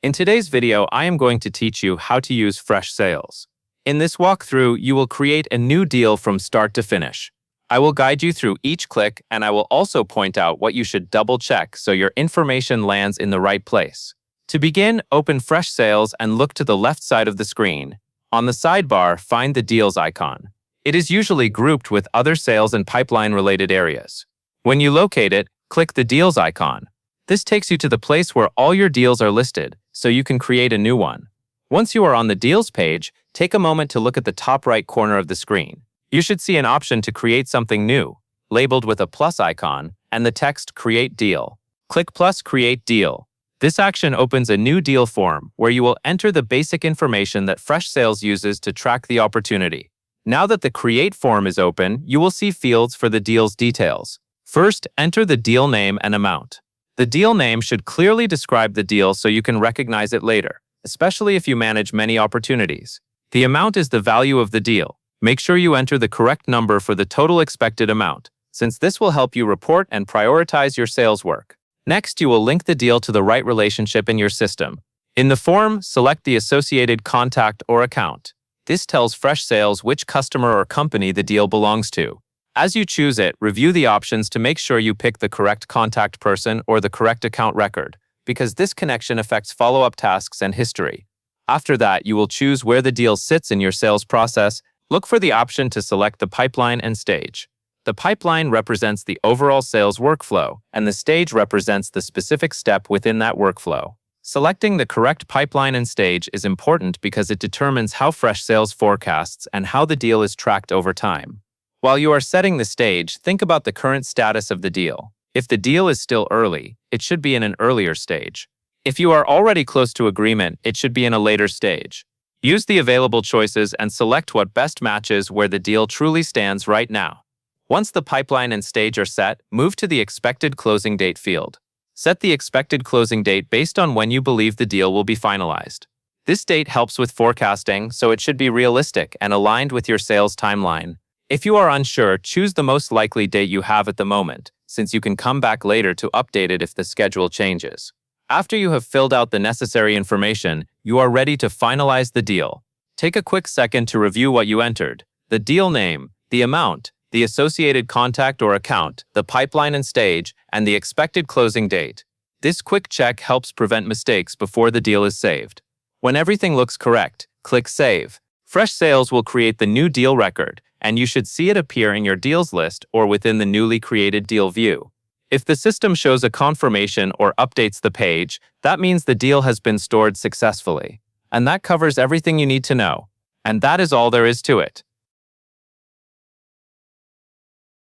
In today's video, I am going to teach you how to use Freshsales. In this walkthrough, you will create a new deal from start to finish. I will guide you through each click, and I will also point out what you should double-check so your information lands in the right place. To begin, open Freshsales and look to the left side of the screen. On the sidebar, find the Deals icon. It is usually grouped with other sales and pipeline-related areas. When you locate it, click the Deals icon. This takes you to the place where all your deals are listed, so you can create a new one. Once you are on the Deals page, take a moment to look at the top right corner of the screen. You should see an option to create something new, labeled with a plus icon, and the text Create Deal. Click plus Create Deal. This action opens a new deal form where you will enter the basic information that Freshsales uses to track the opportunity. Now that the Create form is open, you will see fields for the deal's details. First, enter the deal name and amount. The deal name should clearly describe the deal so you can recognize it later, especially if you manage many opportunities. The amount is the value of the deal. Make sure you enter the correct number for the total expected amount, since this will help you report and prioritize your sales work. Next, you will link the deal to the right relationship in your system. In the form, select the associated contact or account. This tells Freshsales which customer or company the deal belongs to. As you choose it, review the options to make sure you pick the correct contact person or the correct account record, because this connection affects follow-up tasks and history. After that, you will choose where the deal sits in your sales process. Look for the option to select the pipeline and stage. The pipeline represents the overall sales workflow, and the stage represents the specific step within that workflow. Selecting the correct pipeline and stage is important because it determines how Freshsales forecasts and how the deal is tracked over time. While you are setting the stage, think about the current status of the deal. If the deal is still early, it should be in an earlier stage. If you are already close to agreement, it should be in a later stage. Use the available choices and select what best matches where the deal truly stands right now. Once the pipeline and stage are set, move to the expected closing date field. Set the expected closing date based on when you believe the deal will be finalized. This date helps with forecasting, so it should be realistic and aligned with your sales timeline. If you are unsure, choose the most likely date you have at the moment, since you can come back later to update it if the schedule changes. After you have filled out the necessary information, you are ready to finalize the deal. Take a quick second to review what you entered: the deal name, the amount, the associated contact or account, the pipeline and stage, and the expected closing date. This quick check helps prevent mistakes before the deal is saved. When everything looks correct, click Save. Freshsales will create the new deal record, and you should see it appear in your deals list or within the newly created deal view. If the system shows a confirmation or updates the page, that means the deal has been stored successfully. And that covers everything you need to know. And that is all there is to it.